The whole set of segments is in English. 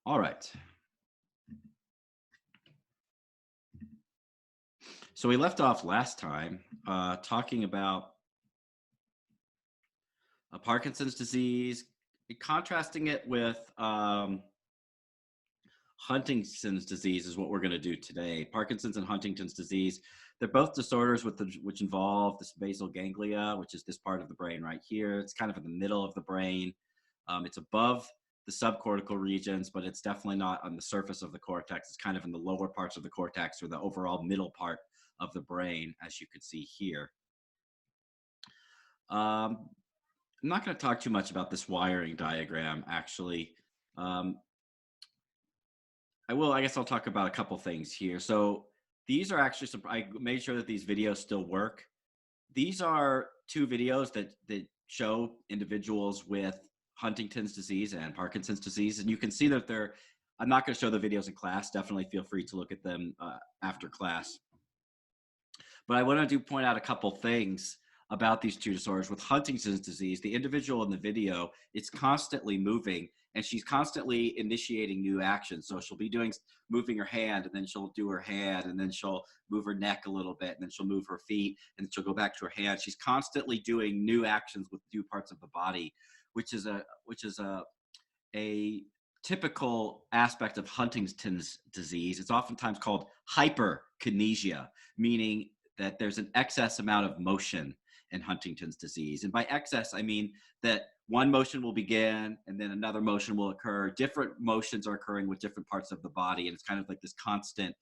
All right. So we left off last time talking about Parkinson's disease, contrasting it with Huntington's disease is what we're going to do today. Parkinson's and Huntington's disease, they're both disorders which involve this basal ganglia, which is this part of the brain right here. It's kind of in the middle of the brain. It's above the subcortical regions, but it's definitely not on the surface of the cortex. It's kind of in the lower parts of the cortex or the overall middle part of the brain, as you could see here. I'm not going to talk too much about this wiring diagram, actually. I guess I'll talk about a couple things here. So these are actually I made sure that these videos still work. These are two videos that show individuals with Huntington's disease and Parkinson's disease. And you can see that I'm not going to show the videos in class. Definitely feel free to look at them after class. But I want to point out a couple things about these two disorders. With Huntington's disease, the individual in the video is constantly moving, and she's constantly initiating new actions. So she'll be moving her hand, and then she'll do her hand, and then she'll move her neck a little bit, and then she'll move her feet, and then she'll go back to her hand. She's constantly doing new actions with new parts of the body, which is a typical aspect of Huntington's disease. It's oftentimes called hyperkinesia, meaning that there's an excess amount of motion in Huntington's disease. And by excess, I mean that one motion will begin and then another motion will occur. Different motions are occurring with different parts of the body. And it's kind of like this constant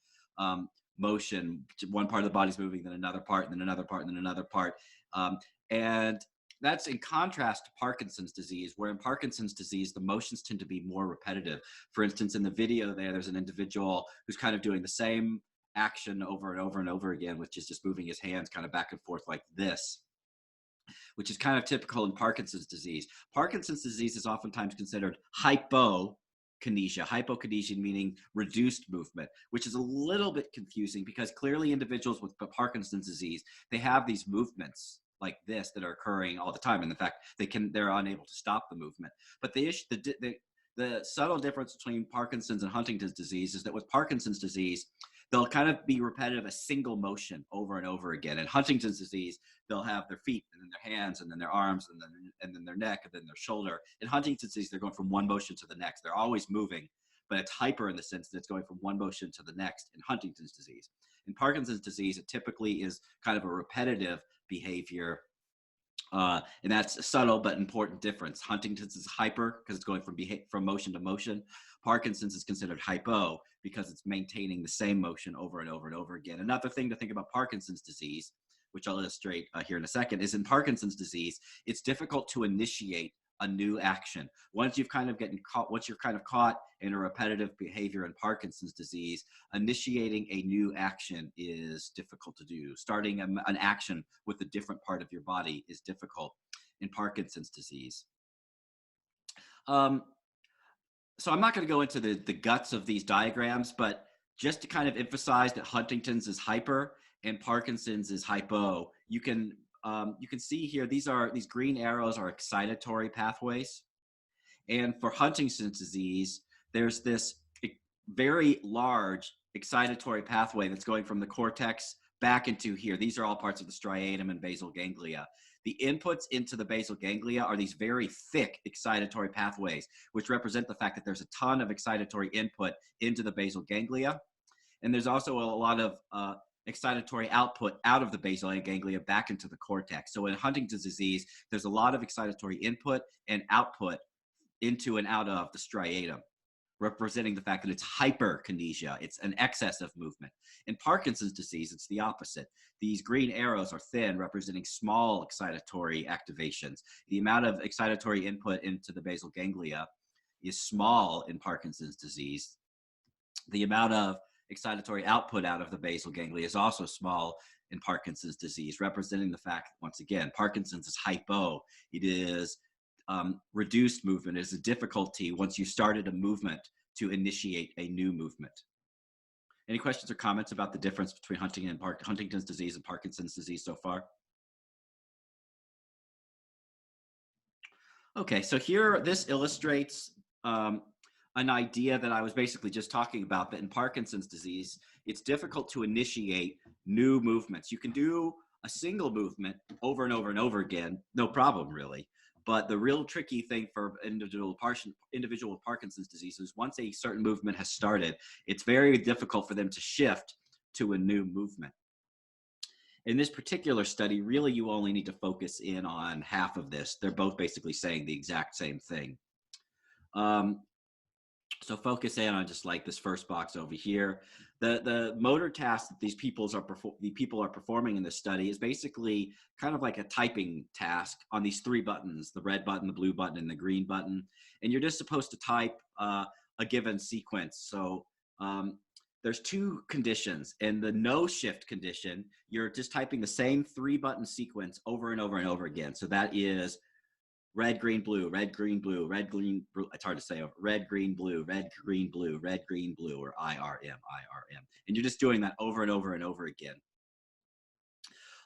motion. One part of the body's moving, then another part, and then another part, and then another part. And that's in contrast to Parkinson's disease, where in Parkinson's disease, the motions tend to be more repetitive. For instance, in the video there's an individual who's kind of doing the same action over and over and over again, which is just moving his hands kind of back and forth like this, which is kind of typical in Parkinson's disease. Parkinson's disease is oftentimes considered hypokinesia. Hypokinesia meaning reduced movement, which is a little bit confusing because clearly individuals with Parkinson's disease, they have these movements like this that are occurring all the time. And in fact, they're unable to stop the movement. But the subtle difference between Parkinson's and Huntington's disease is that with Parkinson's disease, they'll kind of be repetitive, a single motion over and over again. In Huntington's disease, they'll have their feet and then their hands and then their arms and then their neck and then their shoulder. In Huntington's disease, they're going from one motion to the next. They're always moving, but it's hyper in the sense that it's going from one motion to the next in Huntington's disease. In Parkinson's disease, it typically is kind of a repetitive behavior. And that's a subtle but important difference. Huntington's is hyper because it's going from motion to motion. Parkinson's is considered hypo because it's maintaining the same motion over and over and over again. Another thing to think about Parkinson's disease, which I'll illustrate here in a second, is in Parkinson's disease, it's difficult to initiate a new action. Once you're kind of caught in a repetitive behavior in Parkinson's disease, initiating a new action is difficult to do. Starting an action with a different part of your body is difficult in Parkinson's disease. So I'm not going to go into the guts of these diagrams, but just to kind of emphasize that Huntington's is hyper and Parkinson's is hypo, you can see here, these green arrows are excitatory pathways. And for Huntington's disease, there's this very large excitatory pathway that's going from the cortex back into here. These are all parts of the striatum and basal ganglia. The inputs into the basal ganglia are these very thick excitatory pathways, which represent the fact that there's a ton of excitatory input into the basal ganglia. And there's also a lot of excitatory output out of the basal ganglia back into the cortex. So in Huntington's disease, there's a lot of excitatory input and output into and out of the striatum, representing the fact that it's hyperkinesia. It's an excess of movement. In Parkinson's disease, it's the opposite. These green arrows are thin, representing small excitatory activations. The amount of excitatory input into the basal ganglia is small in Parkinson's disease. The amount of excitatory output out of the basal ganglia is also small in Parkinson's disease, representing the fact, once again, Parkinson's is hypo. It is reduced movement. It is a difficulty once you started a movement to initiate a new movement. Any questions or comments about the difference between Huntington's disease and Parkinson's disease so far? Okay, so here, this illustrates an idea that I was basically just talking about, that in Parkinson's disease, it's difficult to initiate new movements. You can do a single movement over and over and over again, no problem really. But the real tricky thing for individual with Parkinson's disease is once a certain movement has started, it's very difficult for them to shift to a new movement. In this particular study, really you only need to focus in on half of this. They're both basically saying the exact same thing. So focus in on just like this first box over here. The motor task that the people are performing in this study is basically kind of like a typing task on these three buttons: the red button, the blue button, and the green button. And you're just supposed to type a given sequence. So there's two conditions. In the no shift condition, you're just typing the same three button sequence over and over and over again. So that is red, green, blue, red, green, blue, red, green, blue. It's hard to say. Red, green, blue, red, green, blue, red, green, blue, or IRM, IRM. And you're just doing that over and over and over again.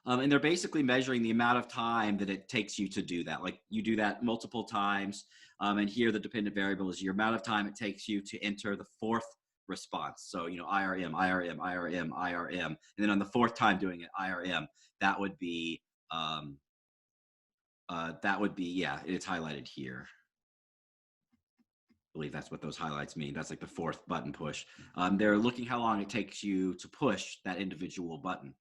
And they're basically measuring the amount of time that it takes you to do that. Like you do that multiple times. And here the dependent variable is your amount of time it takes you to enter the fourth response. So, you know, IRM, IRM, IRM, IRM. And then on the fourth time doing it, IRM, that would be, yeah, it's highlighted here. I believe that's what those highlights mean. That's like the fourth button push. They're looking how long it takes you to push that individual button.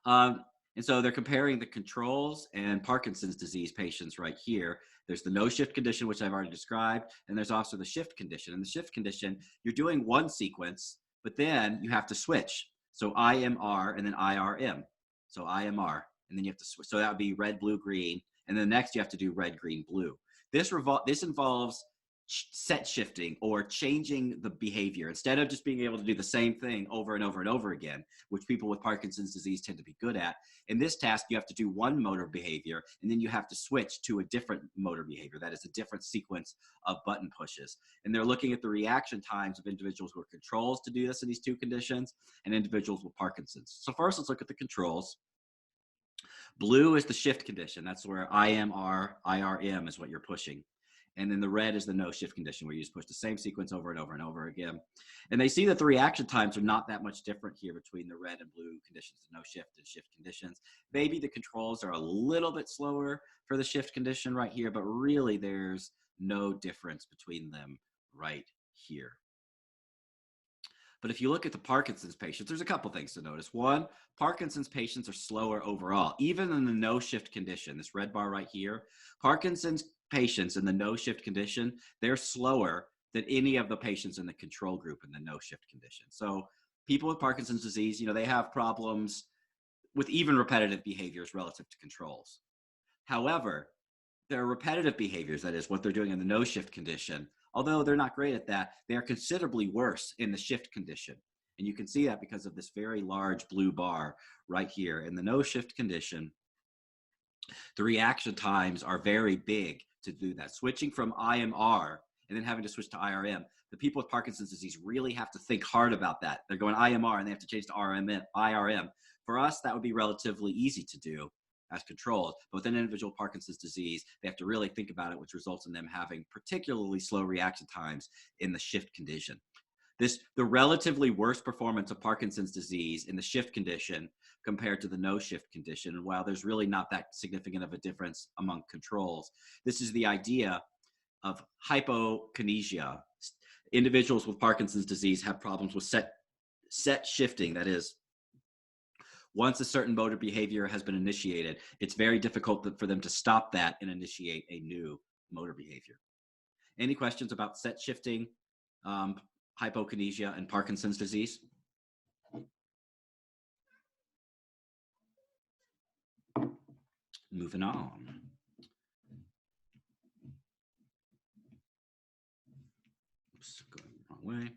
And so they're comparing the controls and Parkinson's disease patients right here. There's the no shift condition, which I've already described, and there's also the shift condition. In the shift condition, you're doing one sequence, but then you have to switch. So IMR and then IRM. So IMR, and then you have to switch. So that would be red, blue, green, and then next you have to do red, green, blue. This involves set shifting or changing the behavior. Instead of just being able to do the same thing over and over and over again, which people with Parkinson's disease tend to be good at, in this task, you have to do one motor behavior, and then you have to switch to a different motor behavior. That is a different sequence of button pushes. And they're looking at the reaction times of individuals who are controls to do this in these two conditions and individuals with Parkinson's. So first, let's look at the controls. Blue is the shift condition. That's where IMR, IRM is what you're pushing. And then the red is the no shift condition, where you just push the same sequence over and over and over again. And they see that the reaction times are not that much different here between the red and blue conditions, the no shift and shift conditions. Maybe the controls are a little bit slower for the shift condition right here, but really there's no difference between them right here. But if you look at the Parkinson's patients, there's a couple things to notice. One, Parkinson's patients are slower overall, even in the no shift condition, this red bar right here. Parkinson's patients in the no shift condition, they're slower than any of the patients in the control group in the no shift condition. So people with Parkinson's disease, you know, they have problems with even repetitive behaviors relative to controls. However, there are repetitive behaviors, that is what they're doing in the no shift condition. Although they're not great at that, they are considerably worse in the shift condition. And you can see that because of this very large blue bar right here. In the no shift condition, the reaction times are very big to do that. Switching from IMR and then having to switch to IRM, the people with Parkinson's disease really have to think hard about that. They're going IMR and they have to change to IRM. For us, that would be relatively easy to do as controlled, but with an individual Parkinson's disease, they have to really think about it, which results in them having particularly slow reaction times in the shift condition. The relatively worse performance of Parkinson's disease in the shift condition compared to the no shift condition, and while there's really not that significant of a difference among controls, this is the idea of hypokinesia. Individuals with Parkinson's disease have problems with set shifting. That is, once a certain motor behavior has been initiated, it's very difficult for them to stop that and initiate a new motor behavior. Any questions about set shifting, hypokinesia, and Parkinson's disease? Moving on. Oops, going the wrong way.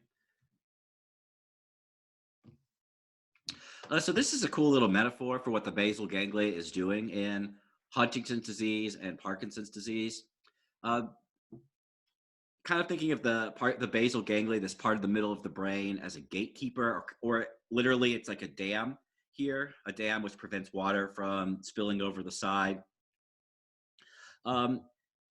So this is a cool little metaphor for what the basal ganglia is doing in Huntington's disease and Parkinson's disease. Kind of thinking of the basal ganglia, this part of the middle of the brain, as a gatekeeper, or literally it's like a dam here, a dam which prevents water from spilling over the side.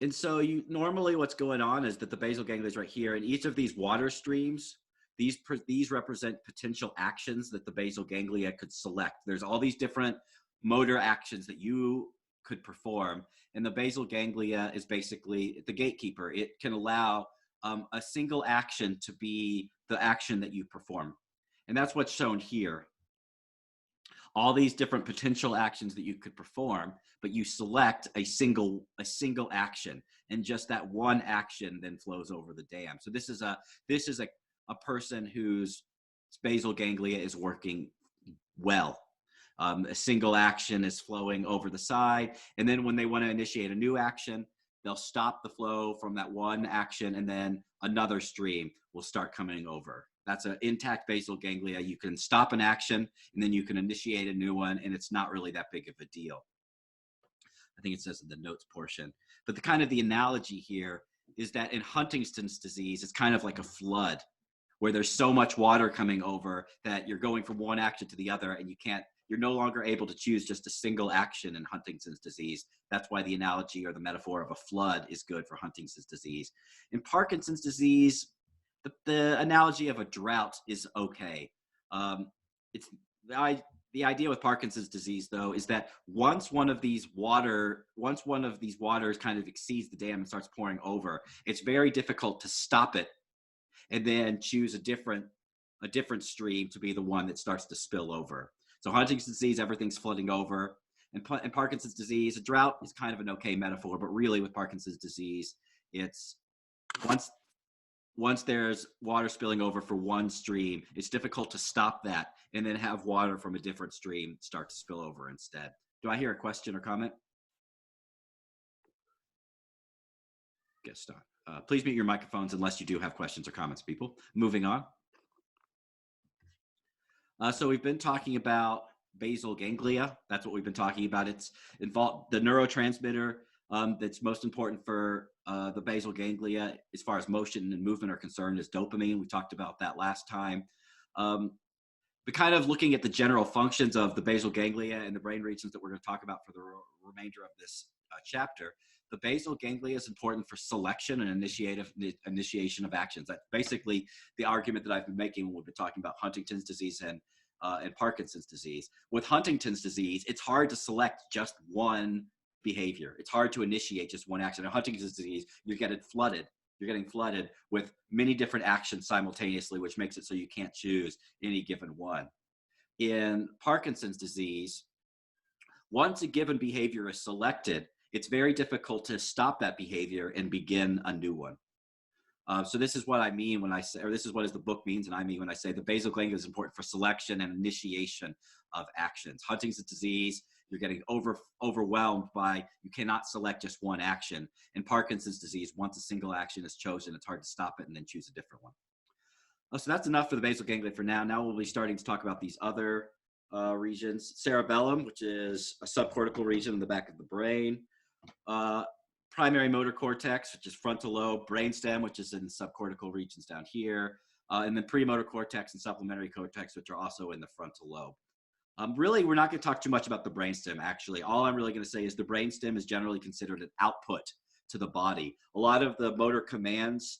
And so you normally what's going on is that the basal ganglia is right here, and each of these water streams, these represent potential actions that the basal ganglia could select. There's all these different motor actions that you could perform, and the basal ganglia is basically the gatekeeper. It can allow a single action to be the action that you perform, and that's what's shown here. All these different potential actions that you could perform, but you select a single action, and just that one action then flows over the dam. So this is a person whose basal ganglia is working well. A single action is flowing over the side, and then when they want to initiate a new action, they'll stop the flow from that one action, and then another stream will start coming over. That's an intact basal ganglia. You can stop an action, and then you can initiate a new one, and it's not really that big of a deal. I think it says in the notes portion. But the analogy here is that in Huntington's disease, it's kind of like a flood where there's so much water coming over that you're going from one action to the other, and you're no longer able to choose just a single action in Huntington's disease. That's why the analogy or the metaphor of a flood is good for Huntington's disease. In Parkinson's disease, the analogy of a drought is okay. The idea with Parkinson's disease, though, is that once one of these waters kind of exceeds the dam and starts pouring over, it's very difficult to stop it and then choose a different stream to be the one that starts to spill over. So Huntington's disease, everything's flooding over. And Parkinson's disease, a drought is kind of an okay metaphor, but really with Parkinson's disease, it's once there's water spilling over for one stream, it's difficult to stop that and then have water from a different stream start to spill over instead. Do I hear a question or comment? Guess not. Please mute your microphones unless you do have questions or comments, people. Moving on. So we've been talking about basal ganglia. That's what we've been talking about. It's involved the neurotransmitter that's most important for the basal ganglia as far as motion and movement are concerned is dopamine. We talked about that last time. But kind of looking at the general functions of the basal ganglia and the brain regions that we're going to talk about for the remainder of this chapter, the basal ganglia is important for selection and initiation of actions. That's basically the argument that I've been making when we've been talking about Huntington's disease and Parkinson's disease. With Huntington's disease, it's hard to select just one behavior. It's hard to initiate just one action. In Huntington's disease, you're getting flooded with many different actions simultaneously, which makes it so you can't choose any given one. In Parkinson's disease, once a given behavior is selected, it's very difficult to stop that behavior and begin a new one. So this is what I mean when I say, or this is what the book means, and I mean when I say the basal ganglia is important for selection and initiation of actions. Huntington's disease, you're getting overwhelmed by, you cannot select just one action. In Parkinson's disease, once a single action is chosen, it's hard to stop it and then choose a different one. So that's enough for the basal ganglia for now. Now we'll be starting to talk about these other regions. Cerebellum, which is a subcortical region in the back of the brain. Primary motor cortex, which is frontal lobe. Brainstem, which is in the subcortical regions down here. And then premotor cortex and supplementary cortex, which are also in the frontal lobe. Really, we're not going to talk too much about the brainstem, actually. All I'm really going to say is the brainstem is generally considered an output to the body. A lot of the motor commands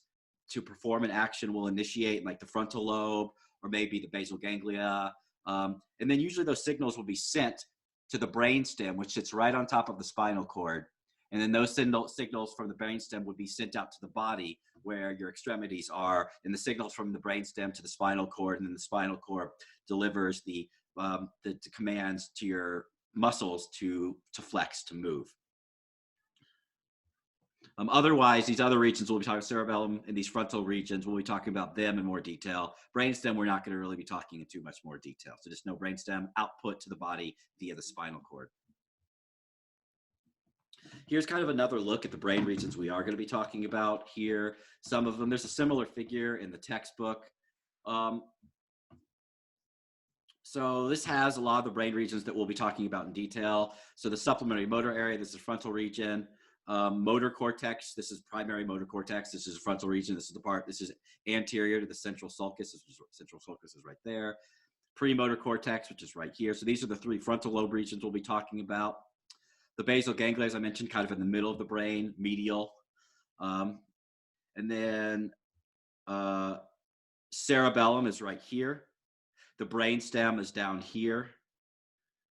to perform an action will initiate like the frontal lobe or maybe the basal ganglia. And then usually those signals will be sent to the brainstem, which sits right on top of the spinal cord. And then those signals from the brainstem would be sent out to the body where your extremities are, and the signals from the brainstem to the spinal cord, and then the spinal cord delivers the commands to your muscles to flex, to move. Otherwise, these other regions, we'll be talking cerebellum and these frontal regions, we'll be talking about them in more detail. Brainstem, we're not going to really be talking in too much more detail. So just know brainstem, output to the body via the spinal cord. Here's kind of another look at the brain regions we are going to be talking about here. Some of them, there's a similar figure in the textbook. So this has a lot of the brain regions that we'll be talking about in detail. So the supplementary motor area, this is the frontal region. Motor cortex, this is primary motor cortex. This is the frontal region. This is the part, this is anterior to the central sulcus. Central sulcus is right there. Premotor cortex, which is right here. So these are the three frontal lobe regions we'll be talking about. The basal ganglia, as I mentioned, kind of in the middle of the brain, medial. And then cerebellum is right here. The brainstem is down here.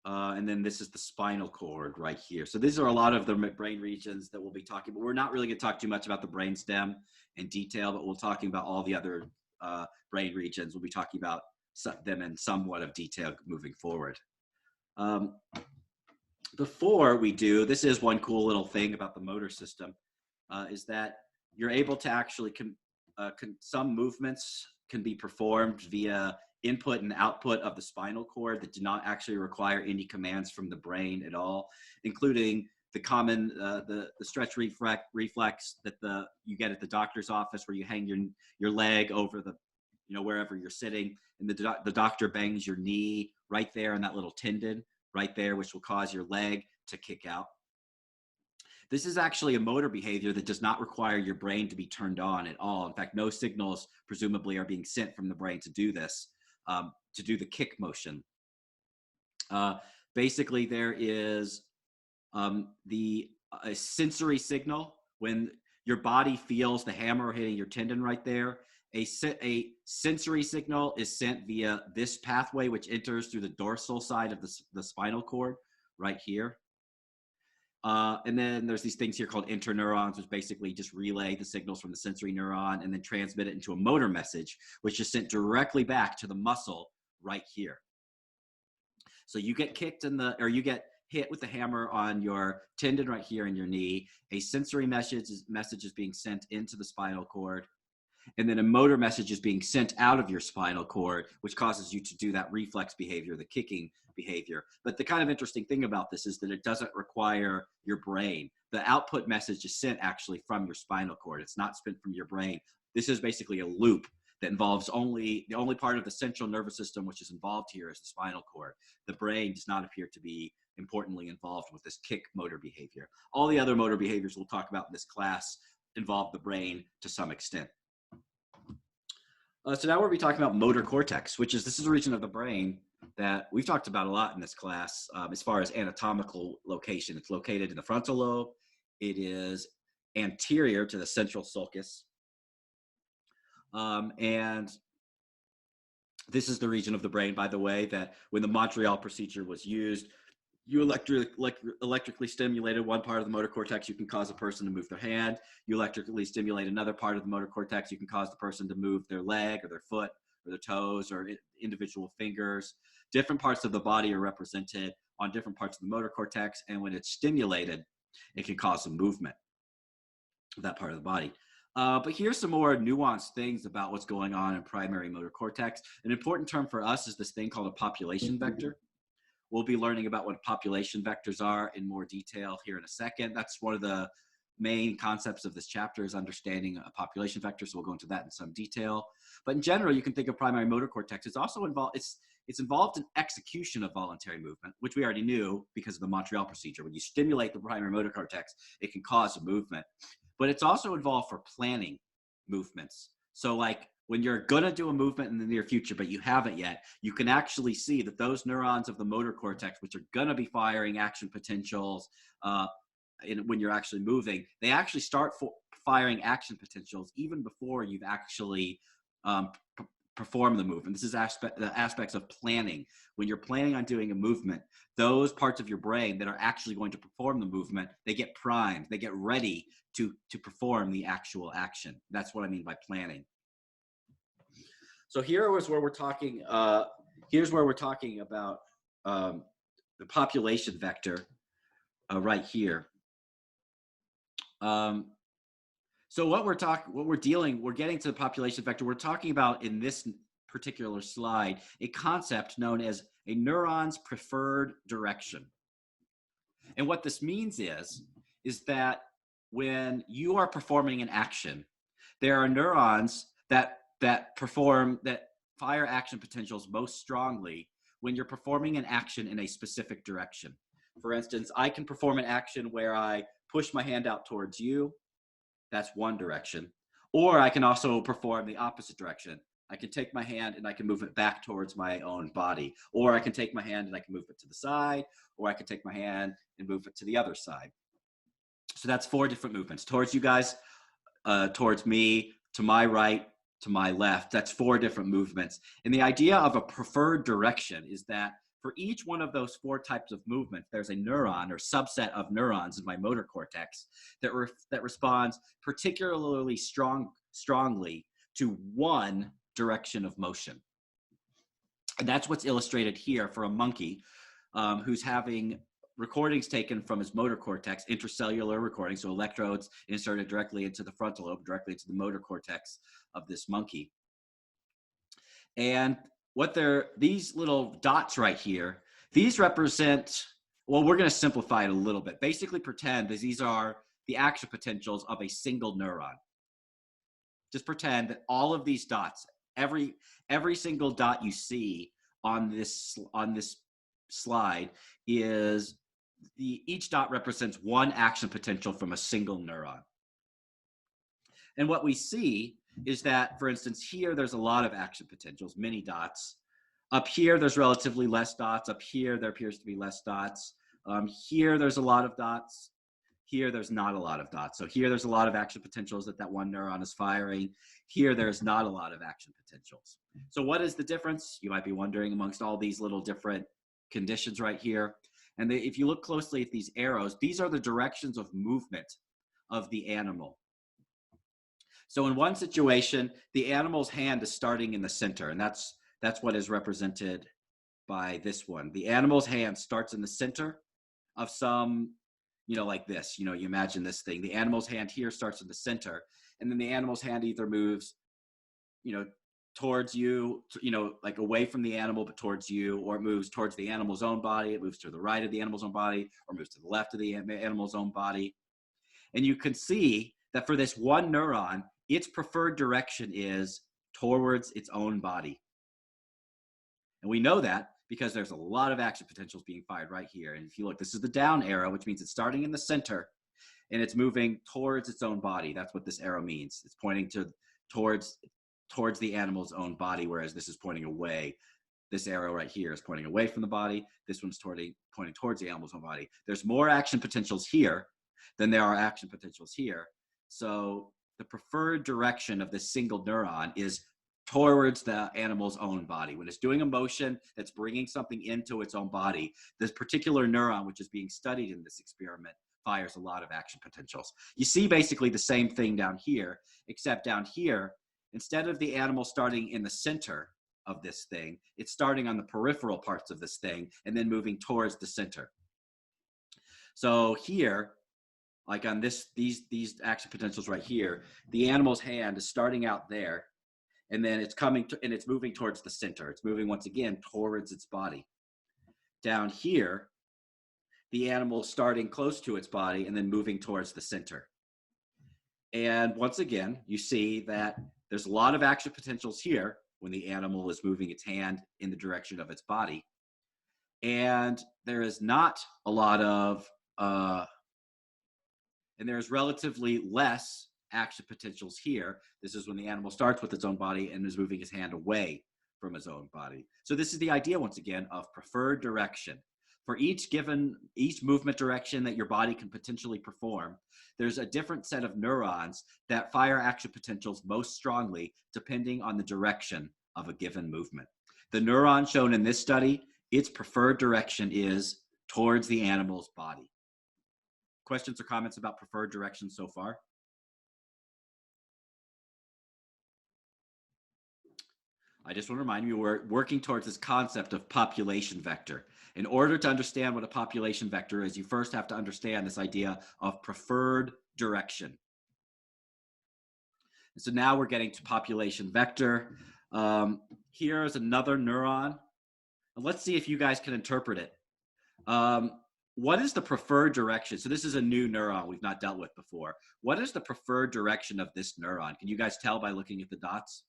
And then this is the spinal cord right here. So these are a lot of the brain regions that we'll be talking about. We're not really going to talk too much about the brainstem in detail, but we're talking about all the other brain regions. We'll be talking about them in somewhat of detail moving forward. Before we do, this is one cool little thing about the motor system, is that you're able to actually, some movements can be performed via input and output of the spinal cord that do not actually require any commands from the brain at all, including the common, the stretch reflex that you get at the doctor's office, where you hang your leg over the, wherever you're sitting, and the doctor bangs your knee right there in that little tendon right there, which will cause your leg to kick out. This is actually a motor behavior that does not require your brain to be turned on at all. In fact, no signals presumably are being sent from the brain to do this, to do the kick motion. Basically, there is a sensory signal when your body feels the hammer hitting your tendon right there. A sensory signal is sent via this pathway, which enters through the dorsal side of the spinal cord right here. And then there's these things here called interneurons, which basically just relay the signals from the sensory neuron and then transmit it into a motor message, which is sent directly back to the muscle right here. So you get kicked you get hit with the hammer on your tendon right here in your knee. A sensory message is being sent into the spinal cord. And then a motor message is being sent out of your spinal cord, which causes you to do that reflex behavior, the kicking behavior. But the kind of interesting thing about this is that it doesn't require your brain. The output message is sent actually from your spinal cord. It's not sent from your brain. This is basically a loop that involves the only part of the central nervous system which is involved here is the spinal cord. The brain does not appear to be importantly involved with this kick motor behavior. All the other motor behaviors we'll talk about in this class involve the brain to some extent. So now we'll be talking about motor cortex, this is a region of the brain that we've talked about a lot in this class as far as anatomical location. It's located in the frontal lobe. It is anterior to the central sulcus. And this is the region of the brain, by the way, that when the Montreal procedure was used, you electrically stimulated one part of the motor cortex, you can cause a person to move their hand. You electrically stimulate another part of the motor cortex, you can cause the person to move their leg or their foot or their toes or individual fingers. Different parts of the body are represented on different parts of the motor cortex, and when it's stimulated, it can cause some movement of that part of the body. But here's some more nuanced things about what's going on in primary motor cortex. An important term for us is this thing called a population vector. We'll be learning about what population vectors are in more detail here in a second. That's one of the main concepts of this chapter, is understanding a population vector, so we'll go into that in some detail. But in general, you can think of primary motor cortex. It's also involved, it's involved in execution of voluntary movement, which we already knew because of the Montreal procedure. When you stimulate the primary motor cortex, it can cause a movement. But it's also involved for planning movements. So like when you're gonna do a movement in the near future, but you haven't yet, you can actually see that those neurons of the motor cortex, which are gonna be firing action potentials when you're actually moving, they actually start firing action potentials even before you've actually performed the movement. This is the aspects of planning. When you're planning on doing a movement, those parts of your brain that are actually going to perform the movement, they get primed, they get ready to perform the actual action. That's what I mean by planning. So here's where we're talking about the population vector right here. So we're getting to the population vector. We're talking about in this particular slide a concept known as a neuron's preferred direction. And what this means is that when you are performing an action, there are neurons that fire action potentials most strongly when you're performing an action in a specific direction. For instance, I can perform an action where I push my hand out towards you. That's one direction. Or I can also perform the opposite direction. I can take my hand and I can move it back towards my own body. Or I can take my hand and I can move it to the side, or I can take my hand and move it to the other side. So that's 4 different movements. Towards you guys, towards me, to my right, to my left. That's 4 different movements. And the idea of a preferred direction is that for each one of those 4 types of movements, there's a neuron or subset of neurons in my motor cortex that responds particularly strongly to one direction of motion. And that's what's illustrated here for a monkey who's having recordings taken from his motor cortex, intracellular recordings, so electrodes inserted directly into the frontal lobe, directly into the motor cortex of this monkey. And what these little dots right here, these represent, well, we're going to simplify it a little bit. Basically pretend that these are the action potentials of a single neuron. Just pretend that all of these dots, every single dot you see on this slide is each dot represents one action potential from a single neuron. And what we see is that, for instance, here there's a lot of action potentials, many dots. Up here, there's relatively less dots. Up here, there appears to be less dots. Here, there's a lot of dots. Here, there's not a lot of dots. So here, there's a lot of action potentials that one neuron is firing. Here, there's not a lot of action potentials. So what is the difference? You might be wondering amongst all these little different conditions right here. And if you look closely at these arrows, these are the directions of movement of the animal. So in one situation, the animal's hand is starting in the center, and that's what is represented by this one. The animal's hand starts in the center of some, like this. You imagine this thing. The animal's hand here starts in the center, and then the animal's hand either moves, towards you, like away from the animal, but towards you, or it moves towards the animal's own body, it moves to the right of the animal's own body, or moves to the left of the animal's own body. And you can see that for this one neuron, its preferred direction is towards its own body. And we know that because there's a lot of action potentials being fired right here. And if you look, this is the down arrow, which means it's starting in the center and it's moving towards its own body. That's what this arrow means. It's pointing towards the animal's own body, whereas this is pointing away. This arrow right here is pointing away from the body. This one's pointing towards the animal's own body. There's more action potentials here than there are action potentials here. So the preferred direction of this single neuron is towards the animal's own body. When it's doing a motion that's bringing something into its own body, this particular neuron, which is being studied in this experiment, fires a lot of action potentials. You see basically the same thing down here, except down here, instead of the animal starting in the center of this thing, it's starting on the peripheral parts of this thing and then moving towards the center. So here, like on these action potentials right here, the animal's hand is starting out there, and then it's it's moving towards the center. It's moving once again towards its body. Down here, the animal starting close to its body and then moving towards the center. And once again, you see that there's a lot of action potentials here when the animal is moving its hand in the direction of its body. And there is not a lot of, and there's relatively less action potentials here. This is when the animal starts with its own body and is moving his hand away from his own body. So this is the idea, once again, of preferred direction. For each movement direction that your body can potentially perform, there's a different set of neurons that fire action potentials most strongly depending on the direction of a given movement. The neuron shown in this study, its preferred direction is towards the animal's body. Questions or comments about preferred direction so far? I just want to remind you, we're working towards this concept of population vector. In order to understand what a population vector is, you first have to understand this idea of preferred direction. And so now we're getting to population vector. Here is another neuron. And let's see if you guys can interpret it. What is the preferred direction? So this is a new neuron we've not dealt with before. What is the preferred direction of this neuron? Can you guys tell by looking at the dots?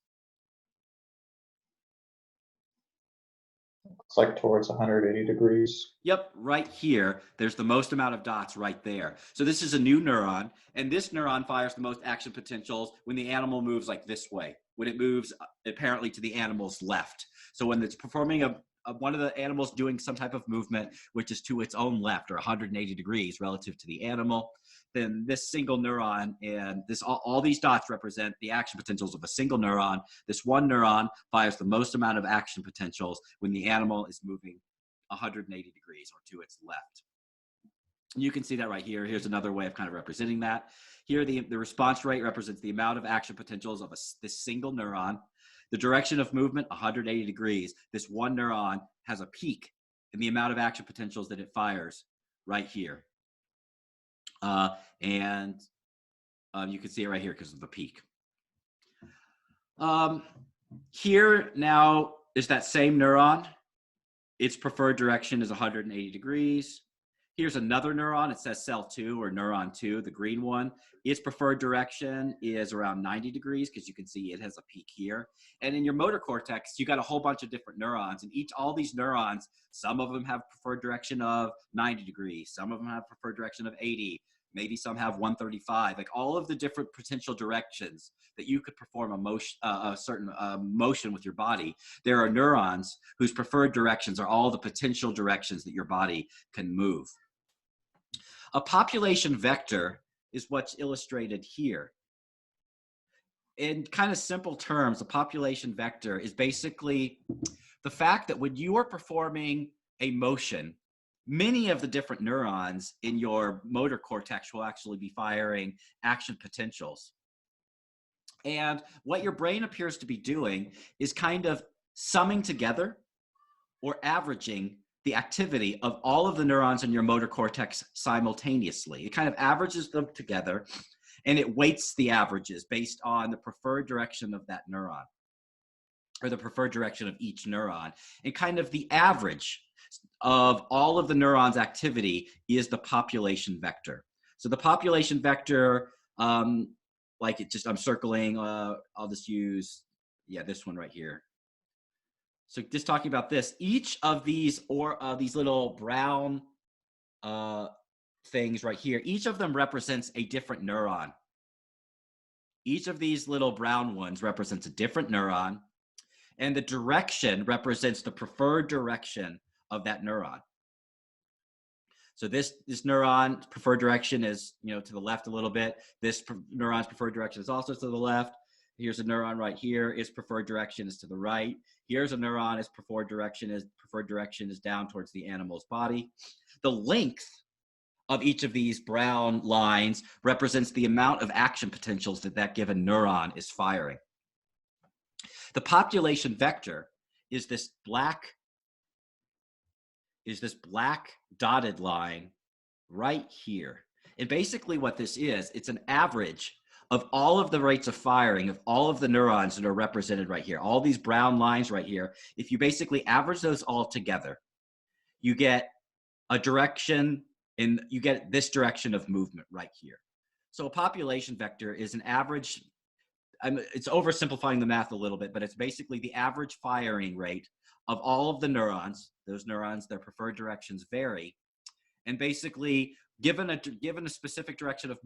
It's like towards 180 degrees. Yep, right here, there's the most amount of dots right there. So this is a new neuron, and this neuron fires the most action potentials when the animal moves like this way. when it moves apparently to the animal's left. So when it's performing one of the animals doing some type of movement, which is to its own left or 180 degrees relative to the animal, then this single neuron and all these dots represent the action potentials of a single neuron. This one neuron fires the most amount of action potentials when the animal is moving 180 degrees or to its left. You can see that right here. Here's another way of kind of representing that. Here, the response rate represents the amount of action potentials of this single neuron. The direction of movement, 180 degrees. This one neuron has a peak in the amount of action potentials that it fires right here. You can see it right here because of the peak. Here now is that same neuron. Its preferred direction is 180 degrees. Here's another neuron. It says cell 2 or neuron 2, the green one. Its preferred direction is around 90 degrees because you can see it has a peak here. And in your motor cortex, you got a whole bunch of different neurons. And all these neurons, some of them have preferred direction of 90 degrees. Some of them have preferred direction of 80. Maybe some have 135. Like all of the different potential directions that you could perform a certain motion with your body. There are neurons whose preferred directions are all the potential directions that your body can move. A population vector is what's illustrated here. In kind of simple terms, a population vector is basically the fact that when you are performing a motion, many of the different neurons in your motor cortex will actually be firing action potentials. And what your brain appears to be doing is kind of summing together or averaging the activity of all of the neurons in your motor cortex simultaneously. It kind of averages them together, and it weights the averages based on the preferred direction of that neuron, or the preferred direction of each neuron. And kind of the average of all of the neurons' activity is the population vector. So the population vector, I'm circling, I'll just use, this one right here. So just talking about this, each of these these little brown things right here, each of them represents a different neuron. Each of these little brown ones represents a different neuron, and the direction represents the preferred direction of that neuron. So this neuron's preferred direction is, to the left a little bit. This neuron's preferred direction is also to the left. Here's a neuron right here. Its preferred direction is to the right. Here's a neuron. Its preferred direction is down towards the animal's body. The length of each of these brown lines represents the amount of action potentials that given neuron is firing. The population vector is this black dotted line right here. And basically what this is, it's an average of all of the rates of firing of all of the neurons that are represented right here. All these brown lines right here, if you basically average those all together, you get a direction, and you get this direction of movement right here. So a population vector is an average, it's oversimplifying the math a little bit, but it's basically the average firing rate of all of the neurons. Those neurons, their preferred directions vary. And basically, given a specific direction of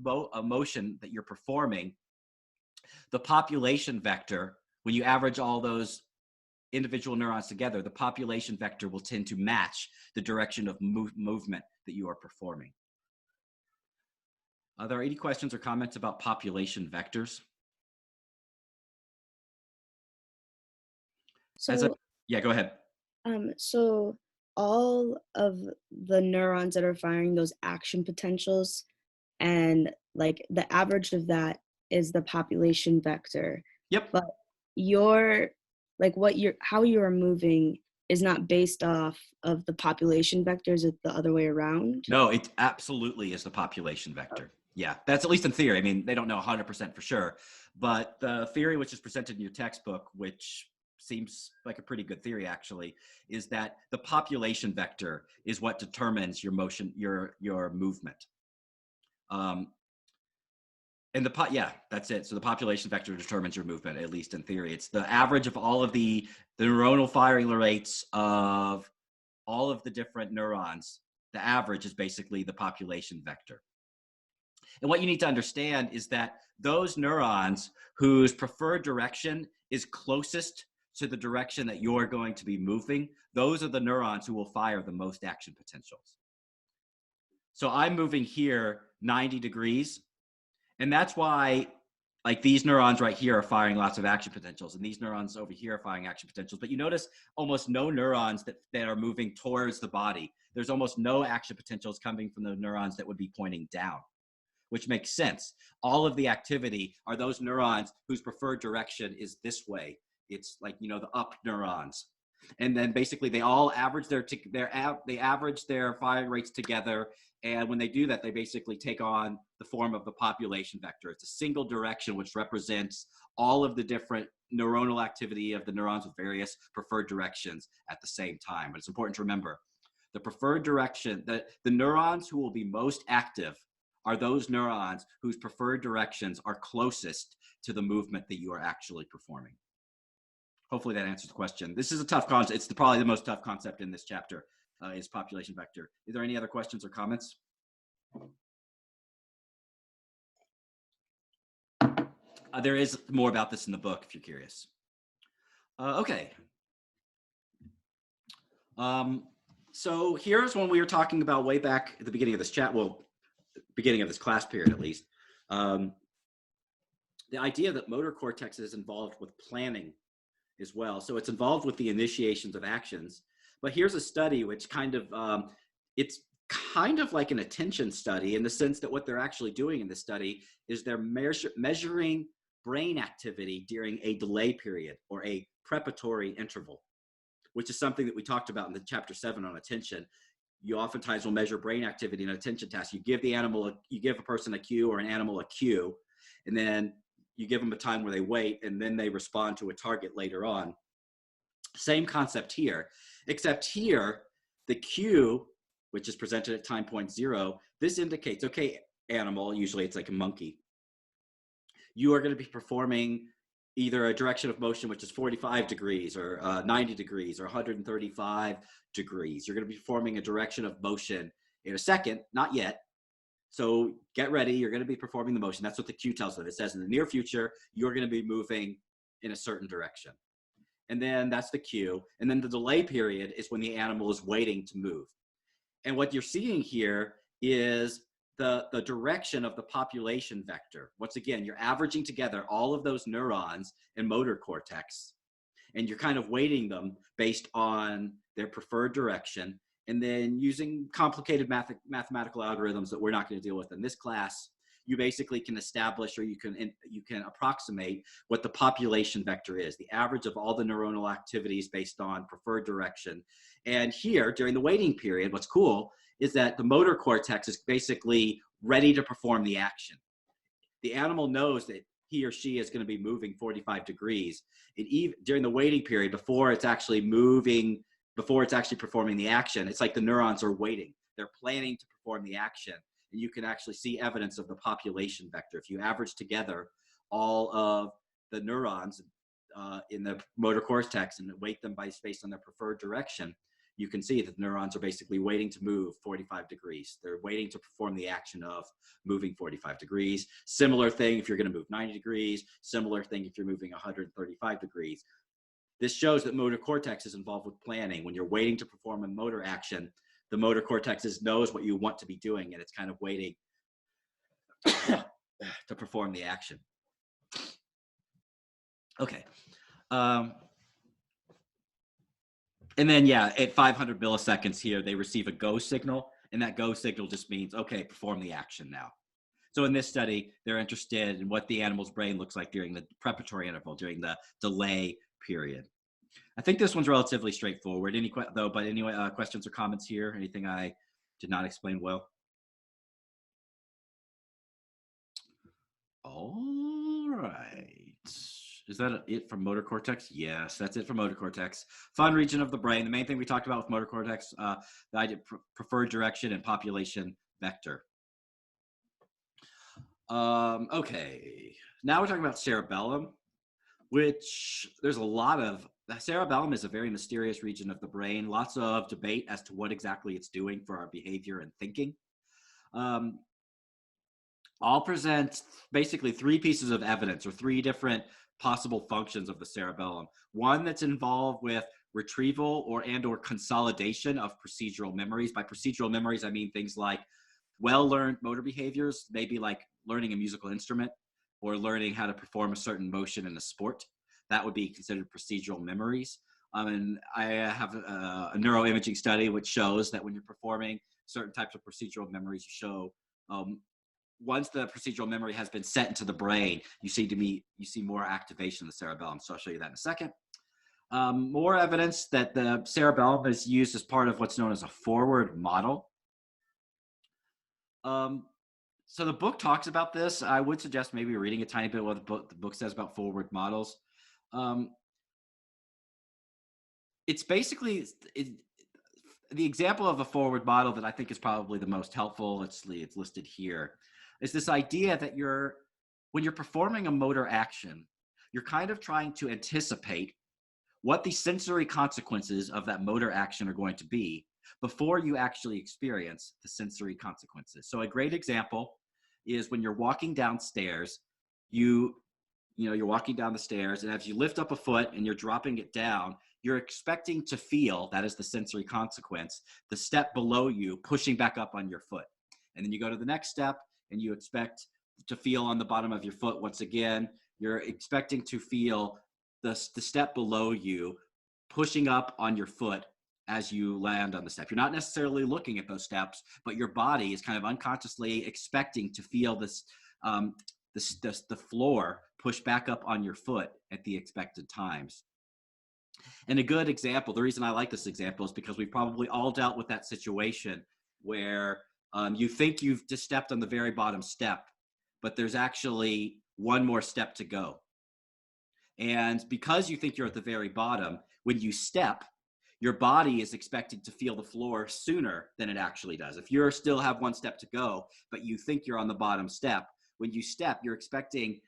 motion that you're performing, the population vector, when you average all those individual neurons together, the population vector will tend to match the direction of movement that you are performing. Are there any questions or comments about population vectors? Yeah, go ahead. So all of the neurons that are firing those action potentials, and like the average of that is the population vector. Yep. But how you are moving is not based off of the population vectors. It's the other way around. No, it absolutely is the population vector. Yeah, that's at least in theory. I mean, they don't know 100% for sure, but the theory which is presented in your textbook, which seems like a pretty good theory actually, is that the population vector is what determines your motion, your movement. That's it. So the population vector determines your movement, at least in theory. It's the average of all of the neuronal firing rates of all of the different neurons. The average is basically the population vector. And what you need to understand is that those neurons whose preferred direction is closest to the direction that you're going to be moving, those are the neurons who will fire the most action potentials. So I'm moving here 90 degrees, and that's why like these neurons right here are firing lots of action potentials, and these neurons over here are firing action potentials. But you notice almost no neurons that are moving towards the body. There's almost no action potentials coming from the neurons that would be pointing down, which makes sense. All of the activity are those neurons whose preferred direction is this way. It's like, you know, the up neurons. And then basically they all average they average their firing rates together. And when they do that, they basically take on the form of the population vector. It's a single direction which represents all of the different neuronal activity of the neurons with various preferred directions at the same time. But it's important to remember the preferred direction, the neurons who will be most active are those neurons whose preferred directions are closest to the movement that you are actually performing. Hopefully that answers the question. This is a tough concept. It's probably the most tough concept in this chapter, is population vector. Is there any other questions or comments? There is more about this in the book if you're curious. Okay. So here's when we were talking about way back at the beginning of this chat, well, beginning of this class period at least, the idea that motor cortex is involved with planning as well. So it's involved with the initiations of actions. But here's a study which kind of, it's kind of like an attention study in the sense that what they're actually doing in this study is they're measuring brain activity during a delay period or a preparatory interval, which is something that we talked about in the chapter 7 on attention. You oftentimes will measure brain activity in an attention task. You give you give a person a cue or an animal a cue, and then you give them a time where they wait, and then they respond to a target later on. Same concept here, except here, the cue, which is presented at time point 0, this indicates, okay, animal, usually it's like a monkey, you are going to be performing either a direction of motion, which is 45 degrees or 90 degrees or 135 degrees. You're going to be performing a direction of motion in a second, not yet. So get ready, you're going to be performing the motion. That's what the cue tells them. It says in the near future, you're going to be moving in a certain direction. And then that's the cue. And then the delay period is when the animal is waiting to move. And what you're seeing here is the direction of the population vector. Once again, you're averaging together all of those neurons and motor cortex, and you're kind of weighting them based on their preferred direction. And then using complicated mathematical algorithms that we're not going to deal with in this class, you basically can establish, or you can approximate what the population vector is, the average of all the neuronal activities based on preferred direction. And here, during the waiting period, what's cool is that the motor cortex is basically ready to perform the action. The animal knows that he or she is going to be moving 45 degrees. During the waiting period, before it's actually moving, before it's actually performing the action, it's like the neurons are waiting. They're planning to perform the action. And you can actually see evidence of the population vector. If you average together all of the neurons in the motor cortex and weight them based on their preferred direction, you can see that the neurons are basically waiting to move 45 degrees. They're waiting to perform the action of moving 45 degrees. Similar thing if you're going to move 90 degrees. Similar thing if you're moving 135 degrees. This shows that motor cortex is involved with planning. When you're waiting to perform a motor action, the motor cortex knows what you want to be doing, and it's kind of waiting to perform the action. Okay. And then, yeah, at 500 milliseconds here, they receive a go signal, and that go signal just means, okay, perform the action now. So in this study, they're interested in what the animal's brain looks like during the preparatory interval, during the delay period. I think this one's relatively straightforward. Any questions or comments here? Anything I did not explain well? All right. Is that it for motor cortex? Yes, that's it for motor cortex. Fun region of the brain. The main thing we talked about with motor cortex, the idea preferred direction and population vector. Okay, now we're talking about cerebellum, which there's a lot of. The cerebellum is a very mysterious region of the brain. Lots of debate as to what exactly it's doing for our behavior and thinking. all present basically three pieces of evidence or three different possible functions of the cerebellum. One that's involved with retrieval or consolidation of procedural memories. By procedural memories, I mean things like well-learned motor behaviors, maybe like learning a musical instrument or learning how to perform a certain motion in a sport. That would be considered procedural memories. And I have a neuroimaging study which shows that when you're performing certain types of procedural memories, you show once the procedural memory has been set into the brain, you see more activation of the cerebellum. So I'll show you that in a second. More evidence that the cerebellum is used as part of what's known as a forward model. So the book talks about this. I would suggest maybe reading a tiny bit what the book says about forward models. It's basically the example of a forward model that I think is probably the most helpful. It's listed here. Is this idea that when you're performing a motor action, you're kind of trying to anticipate what the sensory consequences of that motor action are going to be before you actually experience the sensory consequences. So a great example is when you're walking downstairs, you're walking down the stairs, and as you lift up a foot and you're dropping it down, you're expecting to feel, that is the sensory consequence, the step below you pushing back up on your foot. And then you go to the next step and you expect to feel on the bottom of your foot once again. You're expecting to feel the step below you pushing up on your foot as you land on the step. You're not necessarily looking at those steps, but your body is kind of unconsciously expecting to feel this, the floor push back up on your foot at the expected times. And a good example, the reason I like this example is because we've probably all dealt with that situation where you think you've just stepped on the very bottom step, but there's actually one more step to go. And because you think you're at the very bottom, when you step, your body is expected to feel the floor sooner than it actually does. If you still have one step to go, but you think you're on the bottom step, when you step, you're expecting,